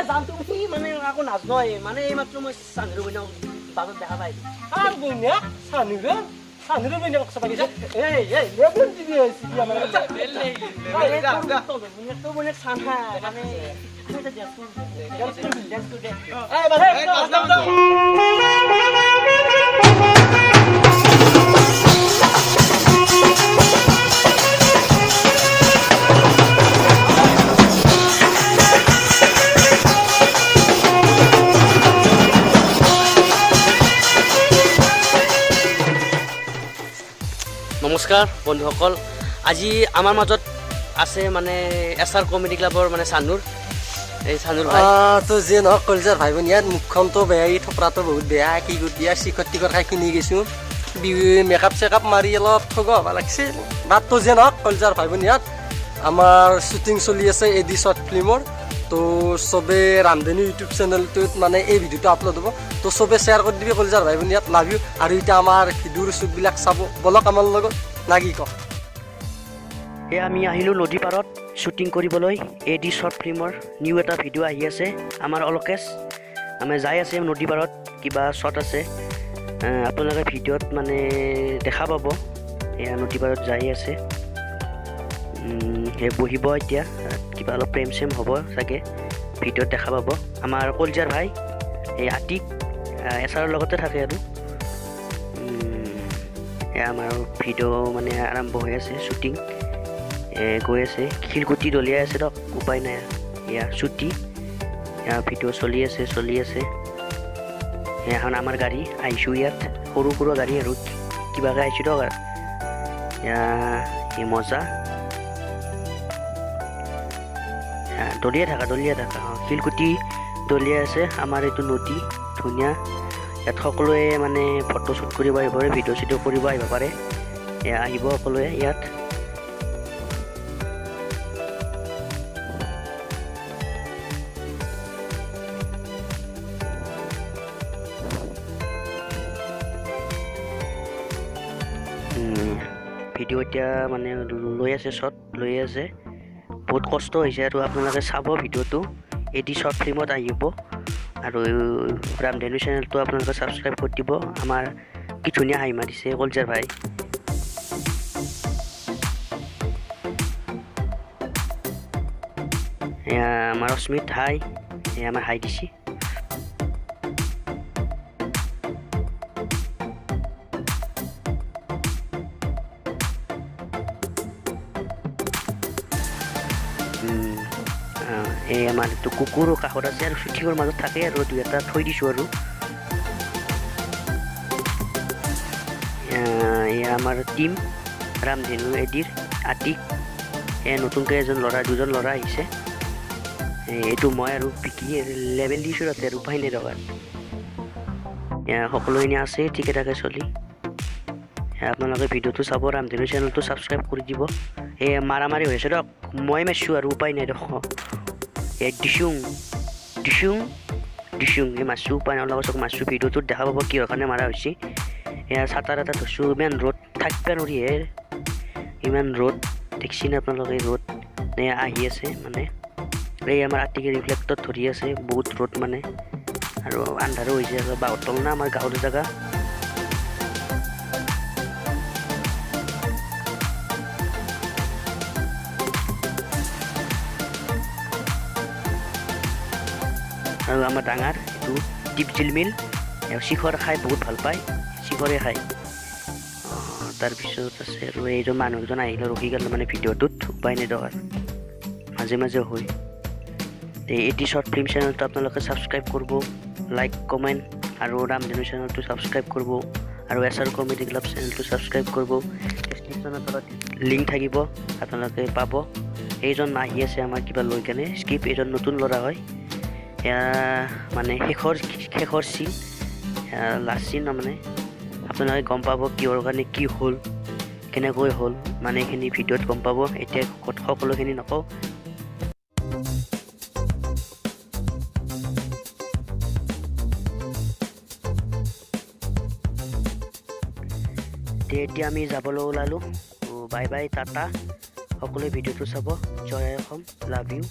জানটো সি মানে আকৌ নাজনয় মানে এইমাত্ৰ মই চানুৰ বইনা বাটত দেখা পাই আর বইনা সানুরে সানুরে বইনা কথা পাইছে এই লেবেল দিবি হইছে কি আমার তো বইনা সানহা মানে নমস্কাৰ বন্ধুসকল আজি আমাৰ মাজত আছে মানে এছআৰ কমেডি ক্লাবৰ মানে চানুৰ এই চানুৰ ভাই তো যে নহওক কলজাৰ ভাই ভনী ইয়াত মুখখনতো বেয়া এই থপৰাটো বহুত বেয়া কি গুটিয়া চিকট টিকট খাই কিনি গৈছোঁ মেকআপ চেকআপ মাৰি অলপ ঠগ হ'ব লাগিছে বাটটো যে নহওক কলজাৰ ভাই ভনী ইয়াত আমাৰ শ্বুটিং চলি আছে এডি শ্বৰ্ট ফিল্মৰ তো চবে ৰামধেনু ইউটিউব চেনেলটোত মানে এই ভিডিঅ'টো আপলোড হ'ব তো চবে শ্বেয়াৰ কৰি দিবি কলজাৰ ভাই ভনী ইয়াত লাভ ইউ আৰু এতিয়া আমাৰ ভিডিঅ'ৰ শ্বুটবিলাক চাব বলক আমাৰ লগত লাগি কওক এই আমি আহিলোঁ নদী পাৰত শ্বুটিং কৰিবলৈ এডি শ্বৰ্ট ফিল্মৰ নিউ এটা ভিডিঅ' আহি আছে আমাৰ অলকেশ আমি যাই আছে নদী পাৰত কিবা শ্বট আছে আপোনালোকে ভিডিঅ'ত মানে দেখা পাব এয়া নদী পাৰত যাই আছে সেই বহিব এতিয়া কিবা অলপ প্ৰেম চেম হ'ব চাগে ভিডিঅ'ত দেখা পাব আমাৰ কলজাৰ ভাই এই আতিক এছাৰৰ লগতে থাকে আৰু আমাৰ ভিডিঅ' মানে আৰম্ভ হৈ আছে শ্বুটিং গৈ আছে শিলগুটি দলিয়াই আছে দিয়ক উপায় নাই এয়া ছুটি ভিডিঅ' চলি আছে এখন আমাৰ গাড়ী আহিছোঁ ইয়াত সৰু সৰু গাড়ী আৰু কিবাকৈ আহিছোঁ দিয়ক এই মজা দলিয়াই থাকা শিলগুটি দলিয়াই আছে আমাৰ এইটো নদী ধুনীয়া ইয়াত সকলোৱে মানে ফটো শ্বুট কৰিব আহিব পাৰে ভিডিঅ' চিডিঅ' কৰিব আহিব পাৰে আহিব সকলোৱে ইয়াত ভিডিঅ' এতিয়া মানে লৈ আছে শ্বট লৈ আছে বহুত কষ্ট হৈছে আৰু আপোনালোকে চাব ভিডিঅ'টো এডি শ্বৰ্ট ফিল্মত আহিব আৰু ৰামধেনু চেনেলটো আপোনালোকে ছাবস্ক্ৰাইব কৰি দিব আমাৰ কি ধুনীয়া হাঁহি মাৰিছে কলজাৰ ভাই এয়া আমাৰ অস্মিত হাই এয়া আমাৰ হাই দিছে এই আমাৰ এইটো কুকুৰৰ কাষত আছে আৰু শ্বুটিঙৰ মাজত থাকে আৰু দুই এটা থৈ দিছোঁ আৰু এয়া আমাৰ টীম ৰামধেনু এডিৰ আতিক নতুনকৈ দুজন ল'ৰা আহিছে এইটো মই আৰু বিকি লেভেল দিছোঁ তাতে আৰু উপায় নাই টকাৰ সকলোখিনি আছে ঠিকে থাকে চলি আপোনালোকে ভিডিঅ'টো চাব ৰামধেনু চেনেলটো ছাবস্ক্ৰাইব কৰি দিব এই মাৰামাৰি হৈ আছে দিয়ক মই মাৰিছোঁ আৰু উপায় নাই দেখোন ডিচুং এই মাছটো উপায় নাই অলপ মাছটো ভিডিঅ'টোত দেখা পাব কিহৰ কাৰণে মাৰা হৈছে এয়া চাটাৰ এটা ধৰিছোঁ ইমান ৰ'দ থাকিব নোৱাৰিহে ইমান ৰ'দ দেখিছে নে আপোনালোকে ৰ'দ আহি আছে মানে এই আমাৰ আতিকে ৰিফ্লেক্টত ধৰি আছে বহুত ৰ'দ মানে আৰু আন্ধাৰো হৈছে আৰু বাহঁতল না আমাৰ গাঁৱৰ জেগা আৰু আমাৰ ডাঙৰ এইটো টিপজিল মিল শিখৰ খাই বহুত ভাল পায় শিখৰে খায় তাৰপিছত আছে আৰু এইজন মানুহজন আহিলে ৰখি গ'ল মানে ভিডিঅ'টোত উপায় নাই দৰকাৰ মাজে মাজে হয় এই এডি শ্বৰ্ট ফিল্ম চেনেলটো আপোনালোকে ছাবস্ক্ৰাইব কৰিব লাইক কমেণ্ট আৰু ৰামধেনু চেনেলটো ছাবস্ক্ৰাইব কৰিব আৰু এছআৰ কমেডি ক্লাব চেনেলটো ছাবস্ক্ৰাইব কৰিব ডেছক্ৰিপশ্যনৰ তলত লিংক থাকিব আপোনালোকে পাব এইজন আহি আছে আমাৰ কিবা লৈ কেনে স্ক্ৰিপ্ট এইজন নতুন ল'ৰা হয় এয়া মানে শেষৰ চিন লাষ্ট চিন মানে আপোনালোকে গম পাব কিহৰ কাৰণে কি হ'ল কেনেকৈ হ'ল মানে এইখিনি ভিডিঅ'ত গম পাব এতিয়া সকলোখিনি নকওঁ এতিয়া আমি যাবলৈ ওলালোঁ বাই বাই টাটা সকলোৱে ভিডিঅ'টো চাব। জয় অসম, লাভ ইউ।